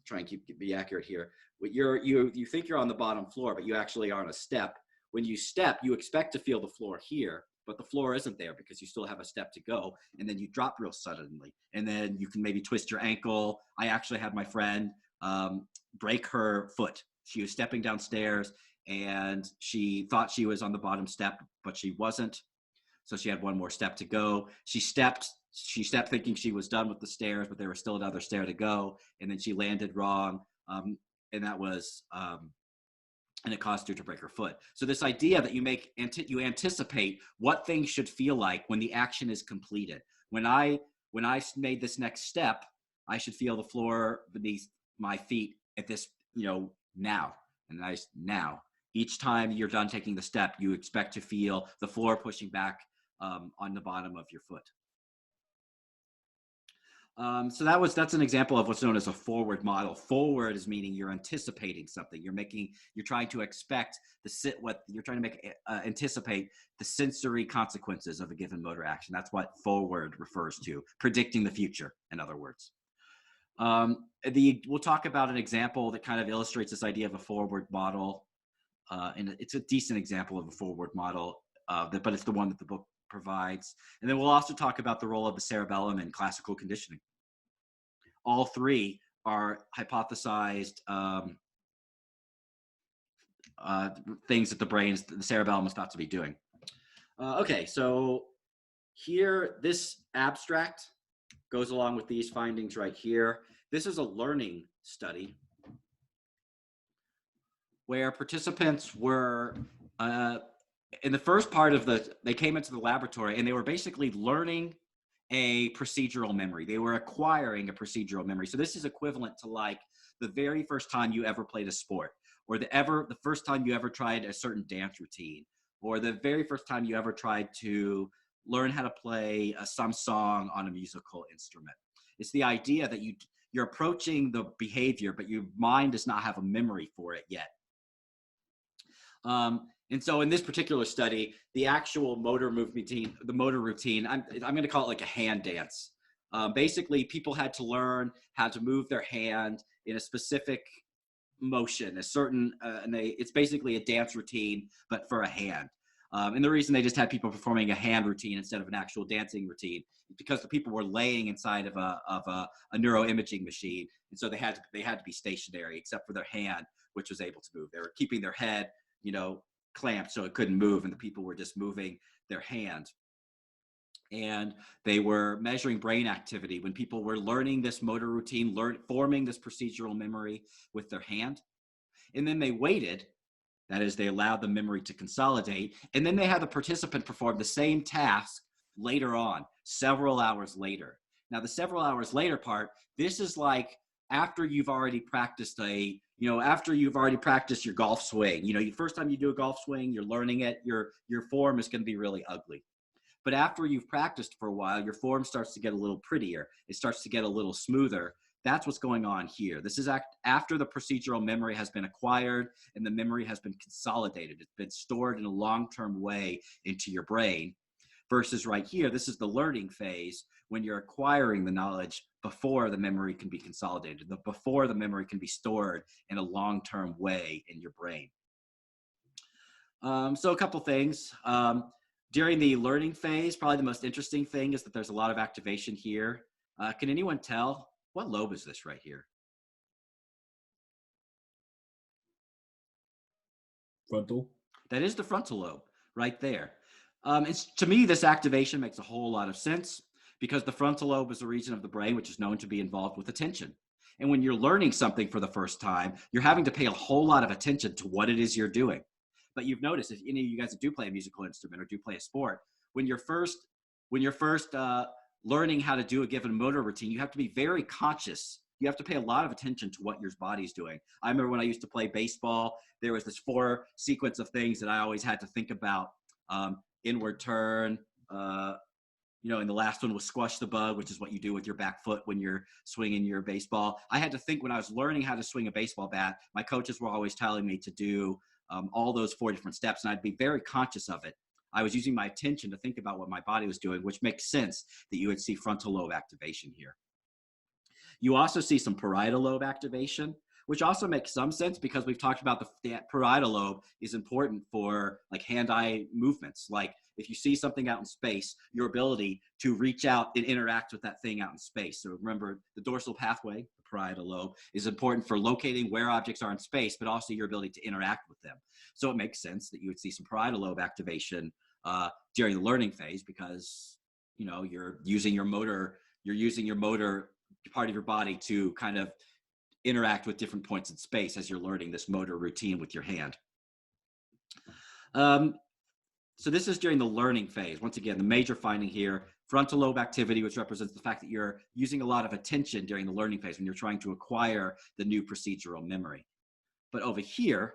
try and be accurate here. You think you're on the bottom floor, but you actually are on a step. When you step, you expect to feel the floor here, but the floor isn't there because you still have a step to go, and then you drop real suddenly, and then you can maybe twist your ankle. I actually had my friend break her foot. She was stepping downstairs, and she thought she was on the bottom step, but she wasn't. So she had one more step to go. She stepped thinking she was done with the stairs, but there was still another stair to go, and then she landed wrong, and that was and it caused her to break her foot. So this idea that you anticipate what things should feel like when the action is completed. When I made this next step, I should feel the floor beneath my feet at this, now. And now. Each time you're done taking the step, you expect to feel the floor pushing back on the bottom of your foot. So that's an example of what's known as a forward model. Forward is meaning you're anticipating something. You're trying to expect anticipate the sensory consequences of a given motor action. That's what forward refers to, predicting the future, in other words. We'll talk about an example that kind of illustrates this idea of a forward model. And it's a decent example of a forward model, but it's the one that the book provides. And then we'll also talk about the role of the cerebellum in classical conditioning. All three are hypothesized things that the cerebellum is thought to be doing. Okay, so here, this abstract goes along with these findings right here. This is a learning study where participants were in the first part of they came into the laboratory and they were basically learning a procedural memory. They were acquiring a procedural memory. So this is equivalent to like the very first time you ever played a sport, or the first time you ever tried a certain dance routine, or the very first time you ever tried to learn how to play some song on a musical instrument. It's the idea that you're approaching the behavior, but your mind does not have a memory for it yet. And so in this particular study, the actual motor routine, I'm going to call it like a hand dance. Basically, people had to learn how to move their hand in a specific motion, it's basically a dance routine, but for a hand. And the reason they just had people performing a hand routine instead of an actual dancing routine is because the people were laying inside of a neuroimaging machine, and so they had to be stationary except for their hand, which was able to move. They were keeping their head, clamped so it couldn't move, and the people were just moving their hand. And they were measuring brain activity when people were learning this motor routine, forming this procedural memory with their hand. And then they waited. That is, they allowed the memory to consolidate, and then they had the participant perform the same task later on, several hours later. Now, the several hours later part, this is like after you've already practiced after you've already practiced your golf swing. First time you do a golf swing, you're learning it, your form is going to be really ugly. But after you've practiced for a while, your form starts to get a little prettier. It starts to get a little smoother. That's what's going on here. This is after the procedural memory has been acquired and the memory has been consolidated. It's been stored in a long-term way into your brain. Versus right here, this is the learning phase when you're acquiring the knowledge before the memory can be consolidated, before the memory can be stored in a long-term way in your brain. So a couple things. During the learning phase, probably the most interesting thing is that there's a lot of activation here. Can anyone tell? What lobe is this right here? Frontal. That is the frontal lobe right there. To me, this activation makes a whole lot of sense because the frontal lobe is a region of the brain which is known to be involved with attention. And when you're learning something for the first time, you're having to pay a whole lot of attention to what it is you're doing. But you've noticed, if any of you guys do play a musical instrument or do play a sport, when you're first learning how to do a given motor routine, you have to be very conscious. You have to pay a lot of attention to what your body's doing. I remember when I used to play baseball, there was this 4 sequence of things that I always had to think about. Inward turn, and the last one was squash the bug, which is what you do with your back foot when you're swinging your baseball. I had to think when I was learning how to swing a baseball bat, my coaches were always telling me to do all those 4 different steps, and I'd be very conscious of it. I was using my attention to think about what my body was doing, which makes sense that you would see frontal lobe activation here. You also see some parietal lobe activation, which also makes some sense because we've talked about the parietal lobe is important for like hand-eye movements. Like if you see something out in space, your ability to reach out and interact with that thing out in space. So remember, the dorsal pathway, the parietal lobe, is important for locating where objects are in space, but also your ability to interact with them. So it makes sense that you would see some parietal lobe activation during the learning phase because, you're using your motor part of your body to kind of interact with different points in space as you're learning this motor routine with your hand. So this is during the learning phase. Once again, the major finding here, frontal lobe activity, which represents the fact that you're using a lot of attention during the learning phase when you're trying to acquire the new procedural memory. But over here,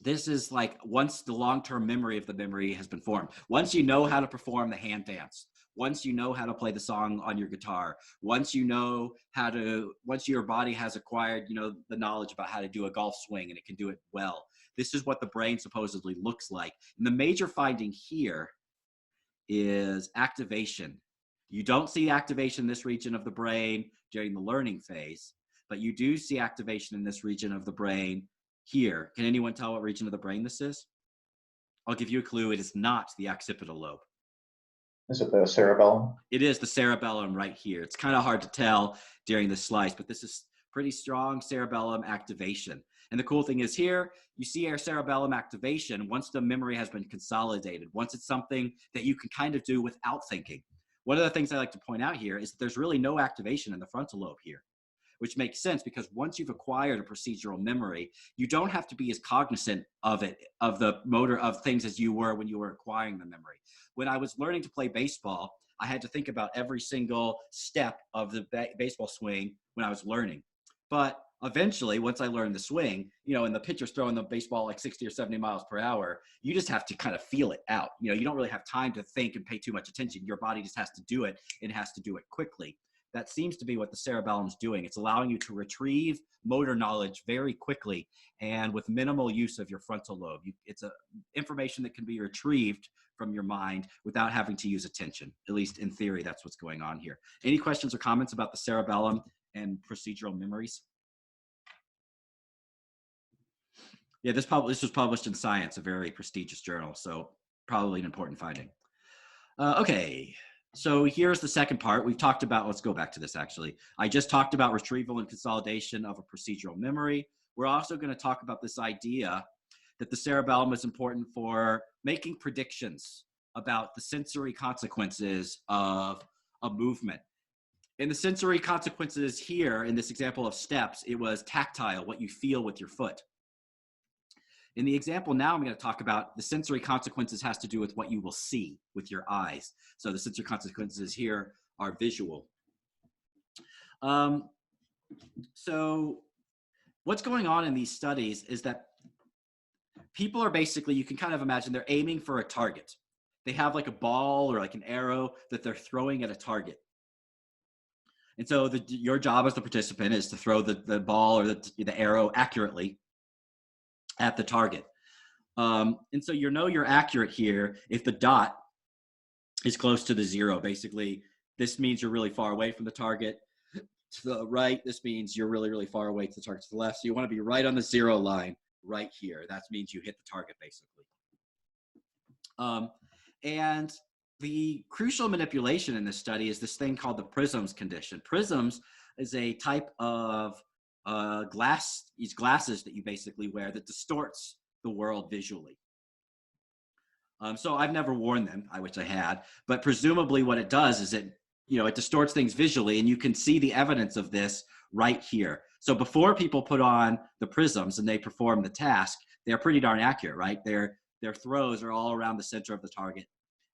this is like once the long-term memory of the memory has been formed. Once you know how to perform the hand dance, once you know how to play the song on your guitar, once your body has acquired, the knowledge about how to do a golf swing and it can do it well. This is what the brain supposedly looks like. And the major finding here is activation. You don't see activation in this region of the brain during the learning phase, but you do see activation in this region of the brain here. Can anyone tell what region of the brain this is? I'll give you a clue. It is not the occipital lobe. Is it the cerebellum? It is the cerebellum right here. It's kind of hard to tell during the slice, but this is pretty strong cerebellum activation. And the cool thing is here, you see our cerebellum activation once the memory has been consolidated, once it's something that you can kind of do without thinking. One of the things I like to point out here is that there's really no activation in the frontal lobe here, which makes sense because once you've acquired a procedural memory, you don't have to be as cognizant of it, of the motor of things as you were when you were acquiring the memory. When I was learning to play baseball, I had to think about every single step of the baseball swing when I was learning. But eventually, once I learned the swing, and the pitcher's throwing the baseball like 60 or 70 miles per hour, you just have to kind of feel it out. You don't really have time to think and pay too much attention. Your body just has to do it, and it has to do it quickly. That seems to be what the cerebellum's doing. It's allowing you to retrieve motor knowledge very quickly and with minimal use of your frontal lobe. It's information that can be retrieved from your mind without having to use attention. At least in theory, that's what's going on here. Any questions or comments about the cerebellum and procedural memories? Yeah, this was published in Science, a very prestigious journal, so probably an important finding. Okay, so here's the second part. We've talked about, let's go back to this actually. I just talked about retrieval and consolidation of a procedural memory. We're also going to talk about this idea that the cerebellum is important for making predictions about the sensory consequences of a movement. And the sensory consequences here, in this example of steps, it was tactile, what you feel with your foot. In the example now I'm going to talk about, the sensory consequences has to do with what you will see with your eyes. So the sensory consequences here are visual. So what's going on in these studies is that people are basically, you can kind of imagine they're aiming for a target. They have like a ball or like an arrow that they're throwing at a target. And so your job as the participant is to throw the ball or the arrow accurately at the target. And so you're accurate here if the dot is close to the zero. Basically, this means you're really far away from the target. To the right, this means you're really, really far away to the target to the left. So you want to be right on the zero line right here. That means you hit the target, basically. And the crucial manipulation in this study is this thing called the prisms condition. Prisms is a type of these glasses that you basically wear that distorts the world visually. So I've never worn them. I wish I had, but presumably what it does is it distorts things visually, and you can see the evidence of this right here. So before people put on the prisms and they perform the task, they're pretty darn accurate, right? Their throws are all around the center of the target,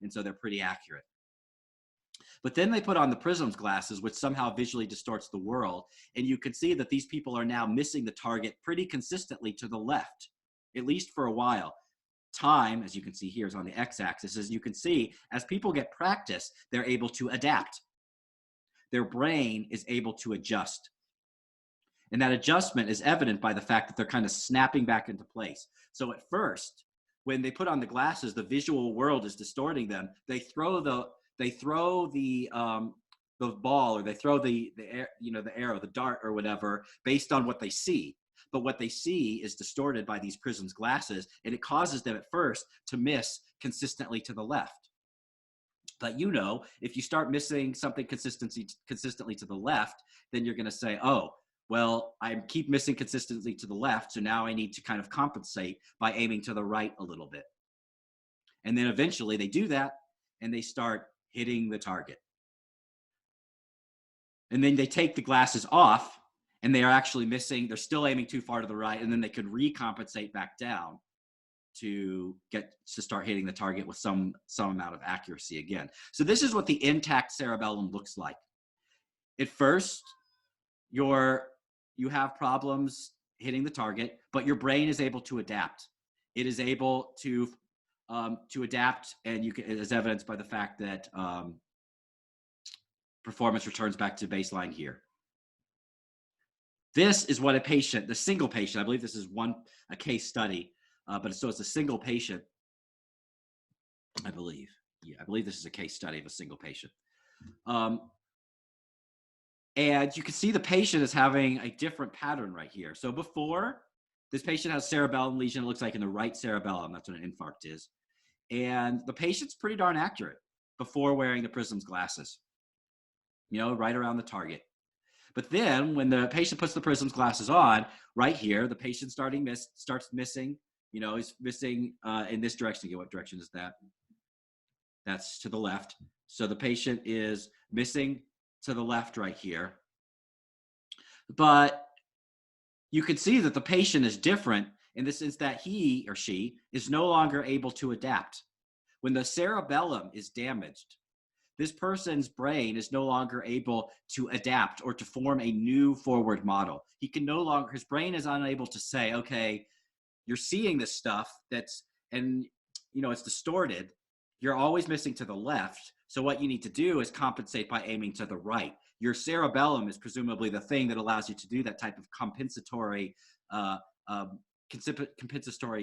and so they're pretty accurate. But then they put on the prisms glasses, which somehow visually distorts the world, and you can see that these people are now missing the target pretty consistently to the left, at least for a while. Time, as you can see here, is on the x-axis. As you can see, as people get practice, they're able to adapt. Their brain is able to adjust. And that adjustment is evident by the fact that they're kind of snapping back into place. So at first, when they put on the glasses, the visual world is distorting them. They throw the ball, or they throw the arrow, the dart or whatever, based on what they see. But what they see is distorted by these prisms glasses, and it causes them at first to miss consistently to the left. But if you start missing something consistently to the left, then you're going to say, oh, well, I keep missing consistently to the left, so now I need to kind of compensate by aiming to the right a little bit. And then eventually they do that, and they start hitting the target. And then they take the glasses off, and they are actually missing, they're still aiming too far to the right, and then they could recompensate back down to start hitting the target with some amount of accuracy again. So this is what the intact cerebellum looks like. At first, you have problems hitting the target, but your brain is able to adapt. It is able to adapt, and as evidenced by the fact that performance returns back to baseline here. This is what the single patient, I believe this is a case study, but it's a single patient, I believe. Yeah, I believe this is a case study of a single patient. And you can see the patient is having a different pattern right here. So before, this patient has cerebellum lesion, it looks like in the right cerebellum. That's what an infarct is. And the patient's pretty darn accurate before wearing the prisms glasses, right around the target. But then when the patient puts the prisms glasses on, right here, the patient starts missing, is missing in this direction. Again, what direction is that? That's to the left. So the patient is missing to the left right here. But you can see that the patient is different in the sense that he or she is no longer able to adapt. When the cerebellum is damaged, this person's brain is no longer able to adapt or to form a new forward model. His brain is unable to say, okay, you're seeing this stuff it's distorted. You're always missing to the left. So what you need to do is compensate by aiming to the right. Your cerebellum is presumably the thing that allows you to do that type of compensatory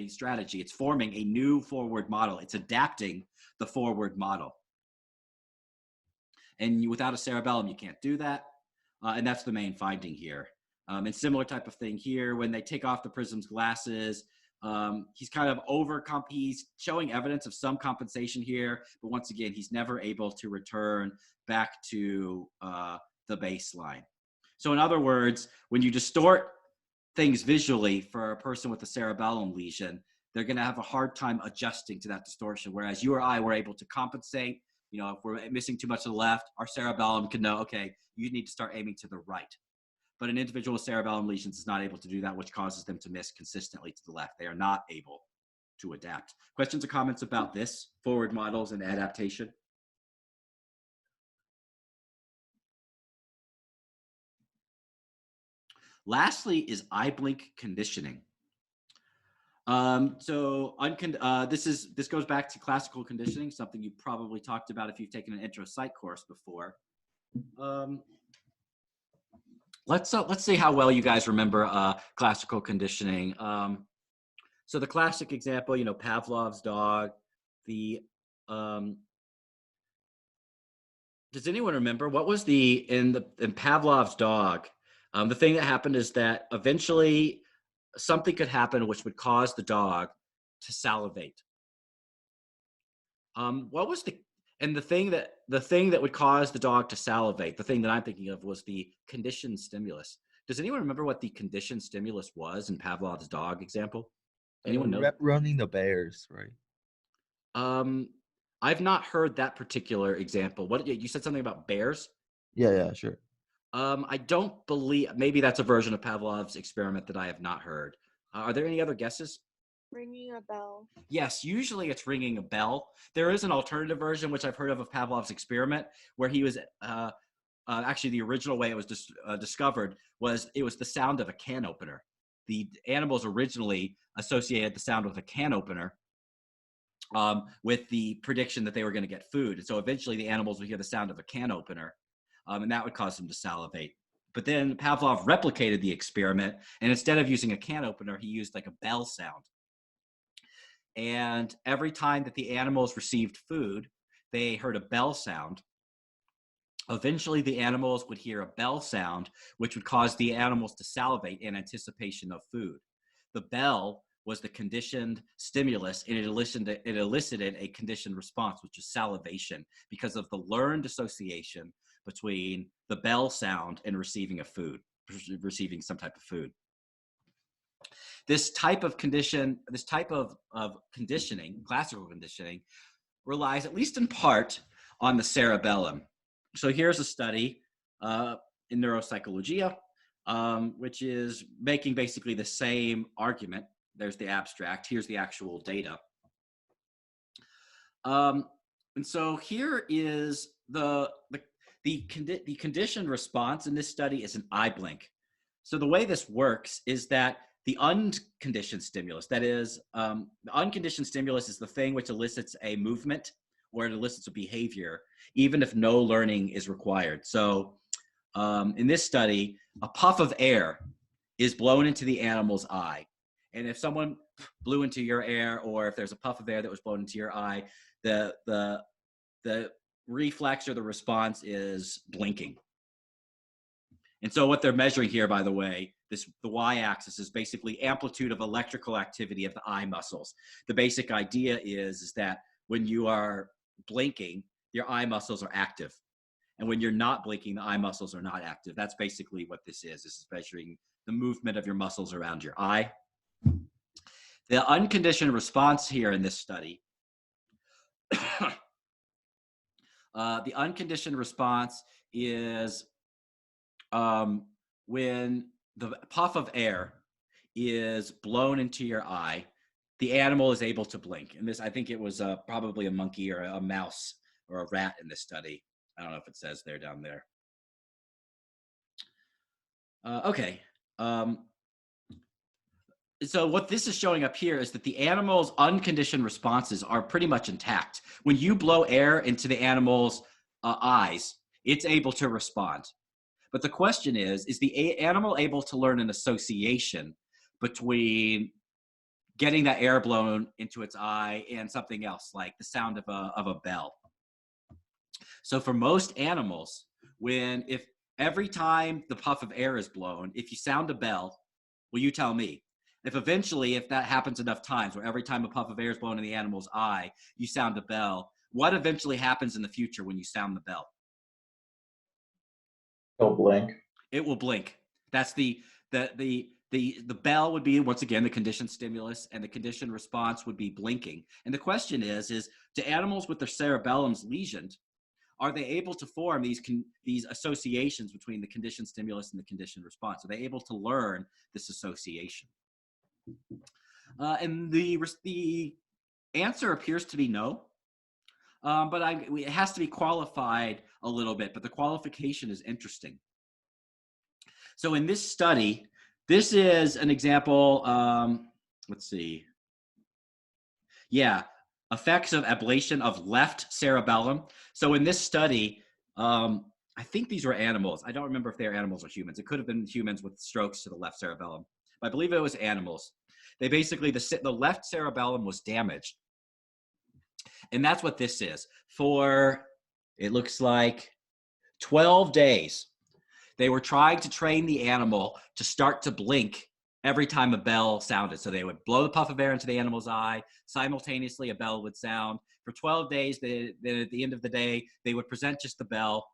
strategy. It's forming a new forward model. It's adapting the forward model. And without a cerebellum, you can't do that. And that's the main finding here. And similar type of thing here, when they take off the prisms glasses, He's kind of he's showing evidence of some compensation here, but once again, he's never able to return back to the baseline. So in other words, when you distort things visually for a person with a cerebellum lesion, they're going to have a hard time adjusting to that distortion. Whereas you or I were able to compensate. You know, if we're missing too much to the left, our cerebellum can know, okay, you need to start aiming to the right. But an individual with cerebellum lesions is not able to do that, which causes them to miss consistently to the left. They are not able to adapt. Questions or comments about this, forward models and adaptation? Lastly is Eyeblink conditioning. This goes back to classical conditioning, something you probably talked about if you've taken an intro psych course before. Let's see how well you guys remember classical conditioning. So the classic example, you know, Pavlov's dog. Does anyone remember what was in Pavlov's dog? The thing that happened is that eventually something could happen which would cause the dog to salivate. What was the thing that would cause the dog to salivate? The thing that I'm thinking of was the conditioned stimulus. Does anyone remember what the conditioned stimulus was in Pavlov's dog example? Anyone know? Running the bears, right? I've not heard that particular example. What you said something about bears? Yeah, sure. I don't believe, maybe that's a version of Pavlov's experiment that I have not heard. Are there any other guesses? Ringing a bell. Yes, usually it's ringing a bell. There is an alternative version, which I've heard of Pavlov's experiment, where he was, actually the original way it was discovered was it was the sound of a can opener. The animals originally associated the sound with a can opener with the prediction that they were going to get food. And so eventually the animals would hear the sound of a can opener. And that would cause them to salivate. But then Pavlov replicated the experiment, and instead of using a can opener, he used like a bell sound. And every time that the animals received food, they heard a bell sound. Eventually, the animals would hear a bell sound, which would cause the animals to salivate in anticipation of food. The bell was the conditioned stimulus, and it elicited a conditioned response, which is salivation, because of the learned association between the bell sound and receiving some type of food. This type of conditioning, classical conditioning, relies at least in part on the cerebellum. So here's a study in neuropsychology, which is making basically the same argument. There's the abstract. Here's the actual data. And so here is the conditioned response in this study is an eye blink. So the way this works is that the unconditioned stimulus, that is, the unconditioned stimulus is the thing which elicits a movement or it elicits a behavior, even if no learning is required. So in this study, a puff of air is blown into the animal's eye. And if someone blew into your air, or if there's a puff of air that was blown into your eye, the reflex or the response is blinking. And so what they're measuring here, by the way, the y-axis is basically amplitude of electrical activity of the eye muscles. The basic idea is that when you are blinking, your eye muscles are active. And when you're not blinking, the eye muscles are not active. That's basically what this is. This is measuring the movement of your muscles around your eye. The unconditioned response here in this study, the unconditioned response is when the puff of air is blown into your eye, the animal is able to blink. And this, I think it was probably a monkey or a mouse or a rat in this study. I don't know if it says there down there. Okay. So what this is showing up here is that the animal's unconditioned responses are pretty much intact. When you blow air into the animal's eyes, it's able to respond. But the question is the animal able to learn an association between getting that air blown into its eye and something else, like the sound of a bell? So for most animals, if every time the puff of air is blown, if you sound a bell, well, you tell me, If eventually, if that happens enough times, where every time a puff of air is blown in the animal's eye, you sound a bell, what eventually happens in the future when you sound the bell? It'll blink. It will blink. That's the bell would be, once again, the conditioned stimulus, and the conditioned response would be blinking. And the question is do animals with their cerebellums lesioned, are they able to form these associations between the conditioned stimulus and the conditioned response? Are they able to learn this association? And the answer appears to be no. But it has to be qualified a little bit, but the qualification is interesting. So in this study, this is an example, let's see. Yeah, effects of ablation of left cerebellum. So in this study, I think these were animals. I don't remember if they were animals or humans. It could have been humans with strokes to the left cerebellum, but I believe it was animals. They basically, the left cerebellum was damaged. And that's what this is. For, it looks like 12 days, they were trying to train the animal to start to blink every time a bell sounded. So they would blow the puff of air into the animal's eye. Simultaneously, a bell would sound. For 12 days, then at the end of the day, they would present just the bell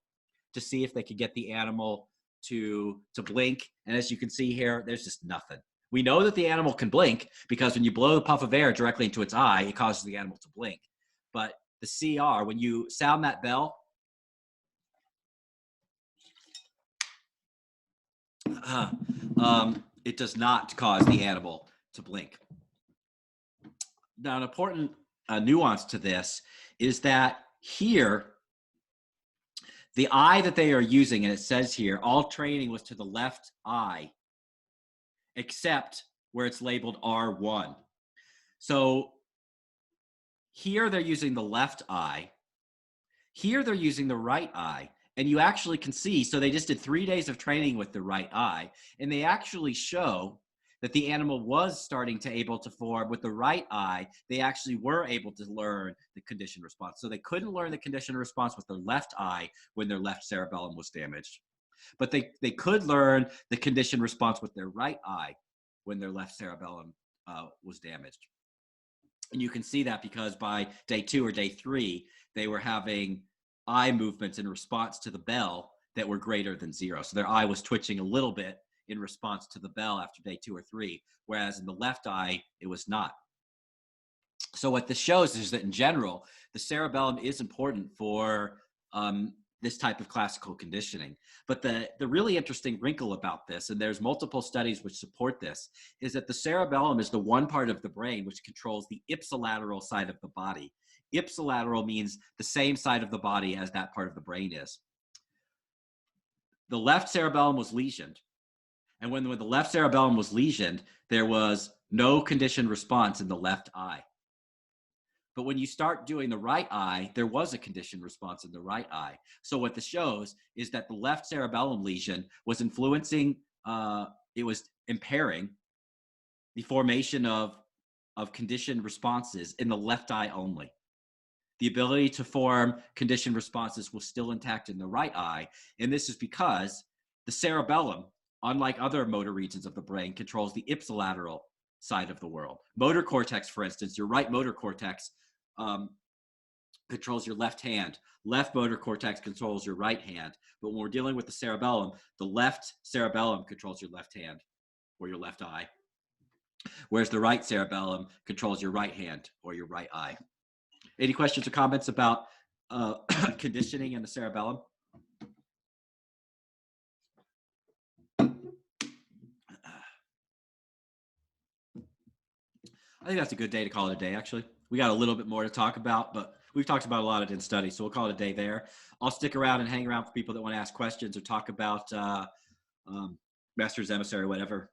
to see if they could get the animal to blink. And as you can see here, there's just nothing. We know that the animal can blink because when you blow the puff of air directly into its eye, it causes the animal to blink. But the CR, when you sound that bell, it does not cause the animal to blink. Now, an important nuance to this is that here, the eye that they are using, and it says here, all training was to the left eye, except where it's labeled R1. So here they're using the left eye. Here they're using the right eye. And you actually can see, so they just did 3 days of training with the right eye, and they actually show that the animal was starting to able to form with the right eye. They actually were able to learn the conditioned response. So they couldn't learn the conditioned response with their left eye when their left cerebellum was damaged, but they could learn the conditioned response with their right eye when their left cerebellum was damaged. And you can see that because by day 2 or day 3, they were having eye movements in response to the bell that were greater than 0. So their eye was twitching a little bit in response to the bell after day 2 or 3, whereas in the left eye, it was not. So what this shows is that in general, the cerebellum is important for this type of classical conditioning. But the really interesting wrinkle about this, and there's multiple studies which support this, is that the cerebellum is the one part of the brain which controls the ipsilateral side of the body. Ipsilateral means the same side of the body as that part of the brain is. The left cerebellum was lesioned. And when the left cerebellum was lesioned, there was no conditioned response in the left eye. But when you start doing the right eye, there was a conditioned response in the right eye. So what this shows is that the left cerebellum lesion was influencing, it was impairing the formation of conditioned responses in the left eye only. The ability to form conditioned responses was still intact in the right eye. And this is because the cerebellum, unlike other motor regions of the brain, controls the ipsilateral side of the world. Motor cortex, for instance, your right motor cortex controls your left hand. Left motor cortex controls your right hand. But when we're dealing with the cerebellum, the left cerebellum controls your left hand or your left eye, whereas the right cerebellum controls your right hand or your right eye. Any questions or comments about conditioning in the cerebellum? I think that's a good day to call it a day, actually. We got a little bit more to talk about, but we've talked about a lot of it in study, so we'll call it a day there. I'll stick around and hang around for people that want to ask questions or talk about Master's Emissary, whatever.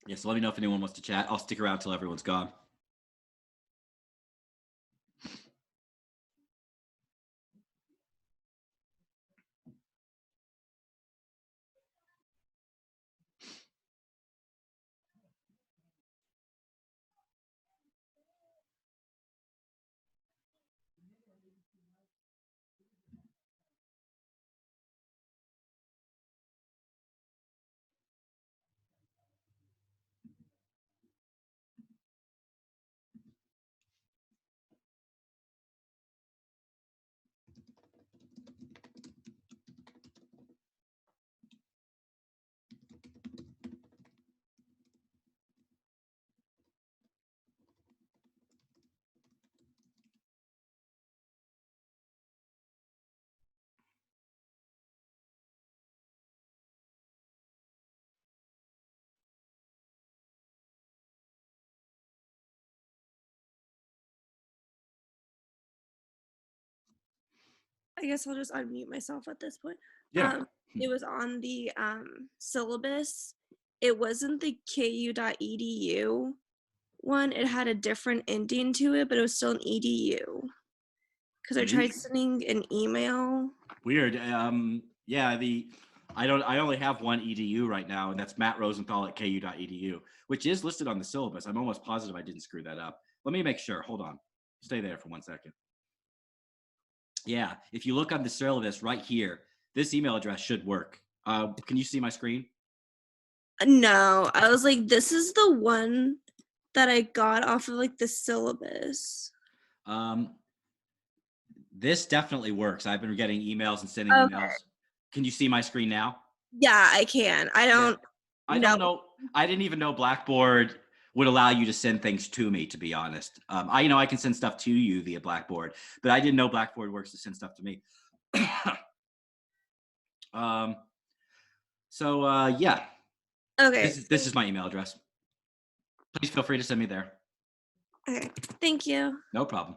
Yeah, so let me know if anyone wants to chat. I'll stick around till everyone's gone. I guess I'll just unmute myself at this point. Yeah. It was on the syllabus. It wasn't the ku.edu one. It had a different ending to it, but it was still an edu. Because I tried sending an email. Weird. Yeah, I only have one EDU right now, and that's Matt Rosenthal at ku.edu, which is listed on the syllabus. I'm almost positive I didn't screw that up. Let me make sure. Hold on. Stay there for 1 second. Yeah, if you look on the syllabus right here, this email address should work. Can you see my screen? No, I was like, this is the one that I got off of like the syllabus. This definitely works. I've been getting emails and sending Okay. emails. Can you see my screen now? Yeah, I can. I don't. I don't know. I didn't even know Blackboard would allow you to send things to me, to be honest. I can send stuff to you via Blackboard, but I didn't know Blackboard works to send stuff to me. Yeah. Okay. This is my email address. Please feel free to send me there. Okay. Thank you. No problem.